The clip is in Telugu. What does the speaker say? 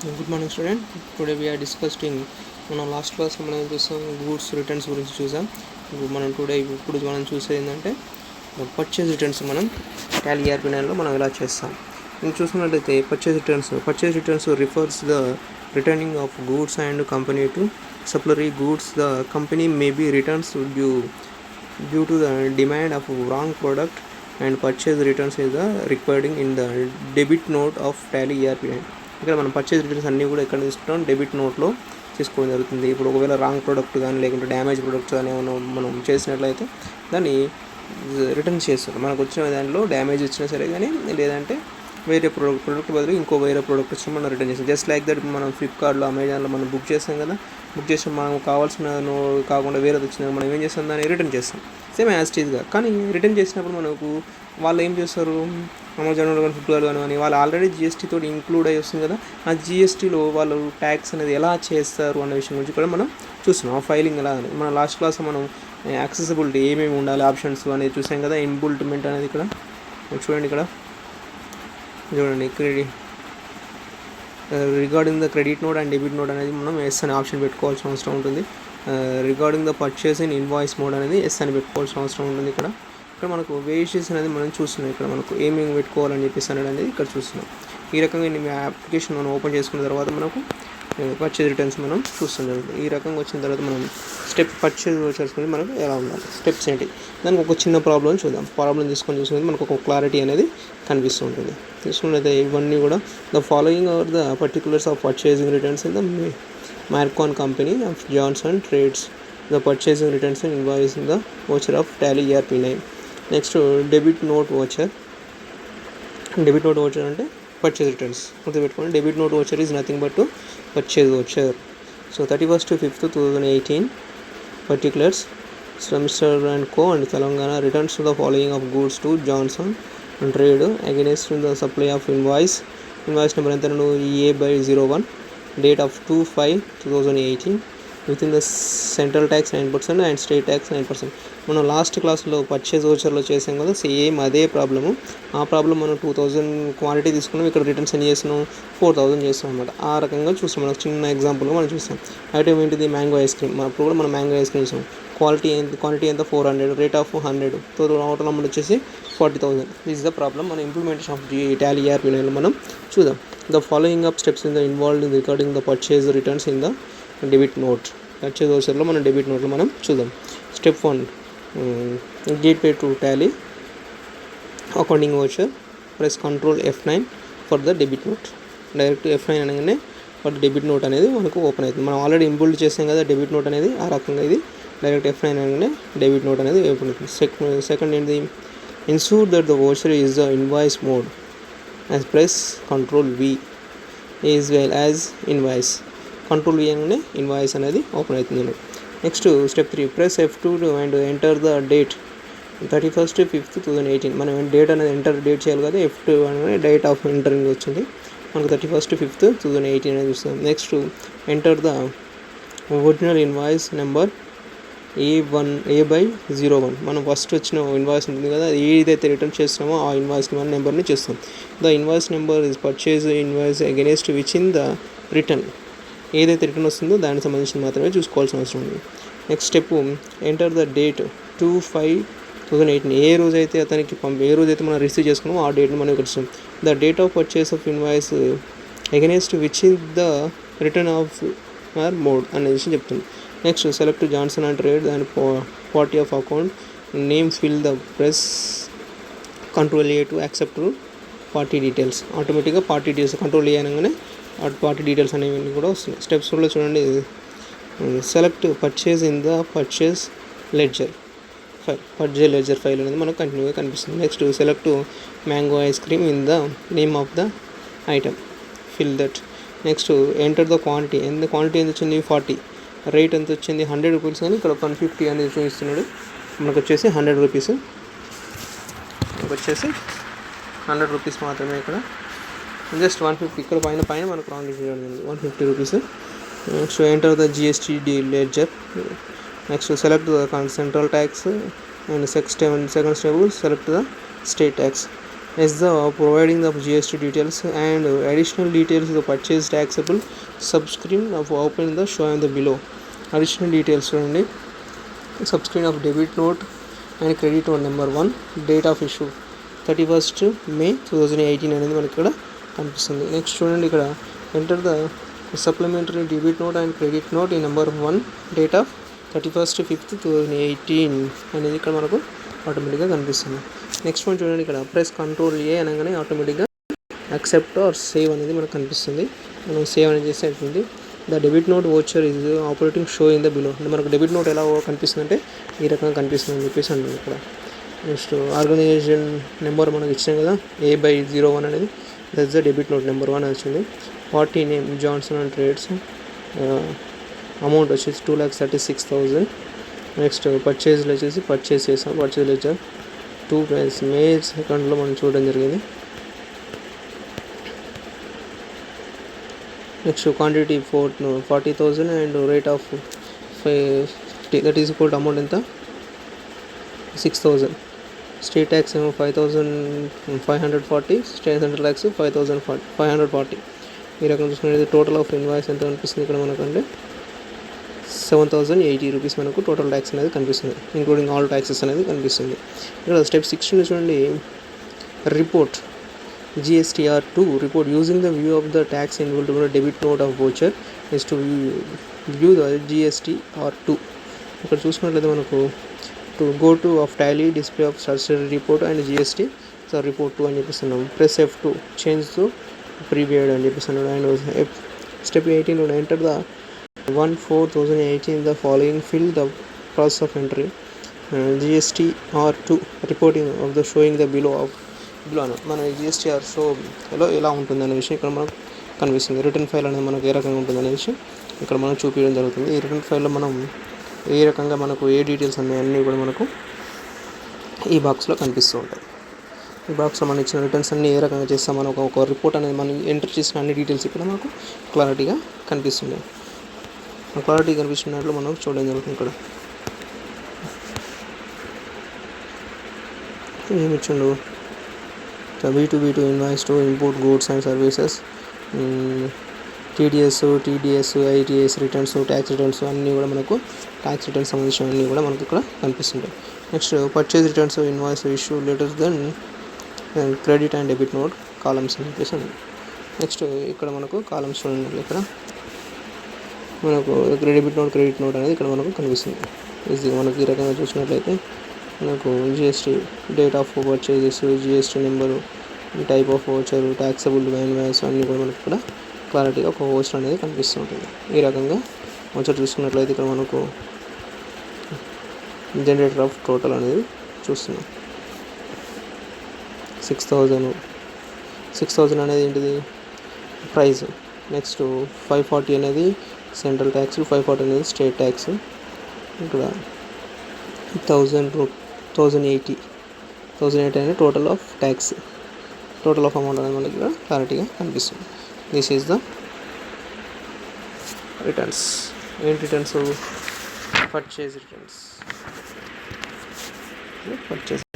Good morning, student. Today we are discussing మన లాస్ట్ క్లాస్లో మనం చూసాం గూడ్స్ రిటర్న్స్ గురించి చూసాం. మనం ఇప్పుడు మనం చూసేది ఏంటంటే పర్చేజ్ రిటర్న్స్ మనం టాలీ ERP9లో మనం ఎలా చేస్తాం. మనం చూసుకున్నట్లయితే purchase returns refers the returning of goods and company to supplier goods. The company may be returns due to the demand of wrong product and purchase returns is the recording in the debit note of Tally ERP9. ఇక్కడ మనం పర్చేజ్ రిటర్న్స్ అన్నీ కూడా ఎక్కడ తీసుకుంటాం, డెబిట్ నోట్లో తీసుకోవడం జరుగుతుంది. ఇప్పుడు ఒకవేళ రాంగ్ ప్రోడక్ట్ కానీ లేకుంటే డ్యామేజ్ ప్రోడక్ట్స్ కానీ ఏమైనా మనం చేసినట్లయితే దాన్ని రిటర్న్ చేస్తారు. మనకు వచ్చిన దాంట్లో డ్యామేజ్ వచ్చినా సరే కానీ, లేదంటే వేరే ప్రోడక్ట్ బదులు వేరే ప్రోడక్ట్ వచ్చి మనం రిటర్న్ చేస్తాం. జస్ట్ లైక్ దట్ మనం ఫ్లిప్కార్ట్లో, అమెజాన్లో మనం బుక్ చేస్తాం కదా, బుక్ చేసిన మనం కావాల్సిన కాకుండా వేరేది వచ్చింది మనం ఏం చేస్తాం, దాన్ని రిటర్న్ చేస్తాం సేమ్ యాజ్ టీజ్గా. కానీ రిటర్న్ చేసినప్పుడు మనకు వాళ్ళు ఏం చేస్తారు, అమెజాన్లో కానీ ఫ్లిప్కార్ట్లో కానీ వాళ్ళు ఆల్రెడీ జిఎస్టీతో ఇంక్లూడ్ అయ్యి వస్తుంది కదా, ఆ జిఎస్టీలో వాళ్ళు ట్యాక్స్ అనేది ఎలా చేస్తారు అన్న విషయం గురించి కూడా మనం చూస్తున్నాం. ఆ ఫైలింగ్ ఎలా అని మన లాస్ట్ క్లాస్లో మనం యాక్సెసిబిలిటీ ఏమేమి ఉండాలి ఆప్షన్స్ అనేది చూసాం కదా. ఇన్బుల్ట్మెంట్ అనేది ఇక్కడ చూడండి, regarding the credit note and debit note అనేది మనం ఎస్ అనే ఆప్షన్ పెట్టుకోవాల్సిన అవసరం ఉంటుంది. Regarding the purchase in invoice mode అనేది ఎస్ అని పెట్టుకోవాల్సిన అవసరం ఉంటుంది. ఇక్కడ మనకు వేజెస్ అనేది మనం చూస్తున్నాం. ఇక్కడ మనకు ఏమేమి పెట్టుకోవాలని చెప్పేసి అనేది ఇక్కడ చూస్తున్నాం. ఈ రకంగా మీ అప్లికేషన్ మనం ఓపెన్ చేసుకున్న తర్వాత మనకు పర్చేజ్ రిటర్న్స్ మనం చూస్తున్నాం. ఈ రకంగా వచ్చిన తర్వాత మనం స్టెప్ పర్చేజ్ చేసుకుని మనకు ఎలా ఉండాలి, స్టెప్స్ ఏంటి, దానికి ఒక చిన్న ప్రాబ్లం చూద్దాం. ప్రాబ్లం చూసుకుని మనకు ఒక క్లారిటీ అనేది కనిపిస్తూ ఉంటుంది. తీసుకున్నట్లయితే ఇవన్నీ కూడా the following are the particulars of purchasing returns in the Markon company of Johnson trades. The purchasing returns in invoice in the voucher of Tally ERP9. Next debit note voucher అంటే పర్చేజ్ రిటర్న్స్ గుర్తుపెట్టుకోండి. Debit note voucher is nothing but to purchase voucher. So 31/5/2018 particulars Mr. and Co. and Telangana returns to the following of goods to Johnson and Trade against the supply of invoice number ఎంత EA/01, date of 2/5/2018, within the central tax 9% and state tax 9%. మనం లాస్ట్ క్లాస్లో పర్చేజ్ వోచర్లో చేసాం కదా, సేమ్ అదే ప్రాబ్లము. ఆ ప్రాబ్లం మనం 2000 క్వాంటిటీ తీసుకున్నాం, ఇక్కడ రిటర్న్స్ ఎన్ని చేస్తున్నాం, 4000 చేస్తాం అనమాట. ఆ రకంగా చూస్తాం. మనకు చిన్న ఎగ్జాంపుల్గా మనం చూస్తాం. ఐటమ్ ఏంటిది, మ్యాంగో ఐస్ క్రీమ్. అప్పుడు కూడా మనం మ్యాంగో ఐస్ క్రీమ్ చూసాం. క్వాంటిటీ ఎంత 400, రేట్ ఆఫ్ 100, టోటల్ అమౌంట్ వచ్చేసి 40,000. This is the problem. మన ఇంప్లిమెంటేషన్ ఆఫ్ టాలీ ERP9లో మనం చూద్దాం. The following up steps in the involved in recording the purchase returns in the debit note. Purchase వోచర్లో మనం డెబిట్ నోట్లో మనం చూద్దాం. Step 1, gateway to Tally accounting voucher. Press Ctrl F9 for the debit note. Direct F9 అనగానే ఫర్ డెబిట్ నోట్ అనేది మనకు ఓపెన్ అవుతుంది. మనం ఆల్రెడీ ఇంబుల్డ్ చేసాం కదా డెబిట్ నోట్ అనేది. ఆ రకంగా ఇది డైరెక్ట్ F9 అనగానే డెబిట్ నోట్ అనేది ఓపెన్ అవుతుంది. సెకండ్ ఏంటి, insure that the voucher is the invoice mode as press Ctrl V is well as invoice. Ctrl V అనగానే ఇన్వాయిస్ అనేది ఓపెన్ అవుతుంది. Next step 3, press F2 and enter the date 31/5/2018. మనం డేట్ అనేది డేట్ చేయాలి కదా, F2 అనేది డేట్ ఆఫ్ ఎంటరింగ్ వచ్చింది మనకు 31/5/2018 అనేది చూస్తాం. Next enter the original invoice number A/01. మనం ఫస్ట్ వచ్చిన ఇన్వాయిస్ ఉంటుంది కదా, ఏదైతే రిటర్న్ చేస్తామో ఆ ఇన్వాయిస్ నెంబర్ని చేస్తాం. The invoice number is purchase invoice against which in the return. ఏదైతే రిటర్న్ వస్తుందో దానికి సంబంధించి మాత్రమే చూసుకోవాల్సిన అవసరం ఉంది. Next step, enter the date 2/5/2018. ఏ రోజైతే మనం రిసీవ్ చేసుకున్నామో ఆ డేట్ని మనం ఇక్కడ ఇస్తాం. The date of purchase of invoice against which in the return of or mode అనే విషయం చెప్తుంది. Next select Johnson and trade and party of account name, fill the press Ctrl A to accept party details. ఆటోమేటిక్గా పార్టీ డీటెయిల్స్ Ctrl A అనగానే పార్టీ డీటెయిల్స్ అనేవి కూడా వస్తున్నాయి. స్టెప్స్ కూడా చూడండి. Select purchase in the purchase ledger file అనేది మనకు కంటిన్యూగా కనిపిస్తుంది. Next select mango ice cream in the name of the item, fill that. Next enter the quantity ఎంత వచ్చింది 40, రేట్ ఎంత వచ్చింది 100 రూపీస్, కానీ ఇక్కడ 150 అనేది చూపిస్తున్నాడు. మనకు వచ్చేసి 100 రూపీస్, మాత్రమే. ఇక్కడ జస్ట్ 150, ఇక్కడ పైన మనకు రాంగ్ చేయడం 150 rupees. Next enter the GST ledger. Next select the central tax and second step select the state tax. as the providing the GST details and additional details the purchase taxable subscript of open the show in the below. Additional details చూడండి, subscript of debit note and credit note number 1, date of issue 31st May 2018 అనేది మనకి ఇక్కడ కనిపిస్తుంది. నెక్స్ట్ చూడండి, ఇక్కడ enter the supplementary debit note and credit note ఈ number 1, date of 31st 5th 2018 అనేది ఇక్కడ మనకు ఆటోమేటిక్గా కనిపిస్తుంది. నెక్స్ట్ వన్ చూడండి, ఇక్కడ ప్రెస్ కంట్రోల్ ఏ అనగానే ఆటోమేటిక్గా యాక్సెప్ట్ ఆర్ సేవ్ అనేది మనకు కనిపిస్తుంది. మనం సేవ్ అనేది చేస్తే అవుతుంది. The debit note voucher is operating show in the below. అంటే మనకు డెబిట్ నోట్ ఎలా కనిపిస్తుంది అంటే ఈ రకంగా కనిపిస్తుంది అని చెప్పేసి అంటుంది ఇక్కడ. నెక్స్ట్ ఆర్గనైజేషన్ నెంబర్ మనకు ఇచ్చాం కదా, A/01 అనేది, that's the debit note number 1 వచ్చింది. Party name Johnson and trades, amount వచ్చేసి 2,36,000. నెక్స్ట్ పర్చేజ్లో వచ్చేసి పర్చేజ్ చేసాం, పర్చేజ్ లెడ్జర్ 2 May 2 మనం చూడడం జరిగింది. Next quantity 40,000 and rate of 50, that is equal to amount ఎంత 6,000. స్టేట్ ట్యాక్స్ ఏమో 5,540, స్టేట్ సెంట్రల్ ట్యాక్స్ 5,540. ఈ రకంగా చూసుకునేది టోటల్ ఆఫ్ ఇన్వాయిస్ ఎంత కనిపిస్తుంది ఇక్కడ మనకంటే 7,080 రూపీస్ మనకు టోటల్ ట్యాక్స్ అనేది కనిపిస్తుంది, ఇంక్లూడింగ్ ఆల్ ట్యాక్సెస్ అనేది కనిపిస్తుంది. ఇక్కడ స్టెప్ 16 చూడండి, report GSTR2 report using the view of the tax involved in debit note of voucher is to view the GSTR2. ఇక్కడ చూసుకున్నట్లయితే మనకు to go to of Tally display of subsidiary report and GST report 2 అని చెప్పిస్తున్నాం. Press F2 change to period అని చెప్పిస్తున్నాడు. And step 18 enter the 1/4/2018 the following, fill the process of entry GSTR2 reporting of the showing the below మన GSTR షోలో ఎలా ఉంటుంది అనే విషయం ఇక్కడ మనకు కనిపిస్తుంది. రిటర్న్ ఫైల్ అనేది మనకు ఏ రకంగా ఉంటుంది అనే విషయం ఇక్కడ మనం చూపించడం జరుగుతుంది. ఈ రిటర్న్ ఫైల్లో మనం ఏ రకంగా మనకు ఏ డీటెయిల్స్ అన్నీ కూడా మనకు ఈ బాక్స్లో కనిపిస్తూ ఉంటాయి. ఈ బాక్స్లో మనం ఇచ్చిన రిటర్న్స్ అన్నీ ఏ రకంగా చేస్తాం, మనం ఒక రిపోర్ట్ అనేది మనం ఎంటర్ చేసిన అన్ని డీటెయిల్స్ ఇక్కడ మనకు క్లారిటీగా కనిపిస్తుంది. క్లారిటీ కనిపిస్తున్నట్లు మనం చూడడం జరుగుతుంది. ఇక్కడ ఏమి ఇచ్చిండు, B2B2 invoice to import goods and services, TDS, ITS returns, tax returns అన్నీ కూడా మనకు ట్యాక్స్ రిటర్న్స్ సంబంధించిన అన్నీ కూడా మనకు ఇక్కడ కనిపిస్తుంటాయి. Next purchase returns, invoice, issue letters, then credit and debit note columns అని చెప్పేసి ఉంది. నెక్స్ట్ ఇక్కడ మనకు కాలమ్స్ చూడండి, ఇక్కడ మనకు డెబిట్ నోట్ క్రెడిట్ నోట్ అనేది ఇక్కడ మనకు కనిపిస్తుంది. ఇది మనకు ఈ రకంగా చూసినట్లయితే మనకు GST date of purchases, GST number, type of voucher, taxable invoice అన్నీ కూడా మనకు ఇక్కడ క్లారిటీగా ఒక వోచర్ అనేది కనిపిస్తూ ఉంటుంది. ఈ రకంగా వోచర్ చూసుకున్నట్లయితే ఇక్కడ మనకు జనరేటర్ ఆఫ్ టోటల్ అనేది చూస్తున్నాం. 6,000 అనేది ఏంటిది ప్రైస్. నెక్స్ట్ 540 అనేది సెంట్రల్ ట్యాక్స్, 540 అనేది స్టేట్ ట్యాక్స్. ఇక్కడ 1,080 అనేది total of tax, total of amount అనేది మనకి ఇక్కడ క్లారిటీగా కనిపిస్తుంది. This is the returns. ఏంటి రిటర్న్స్? Purchase returns.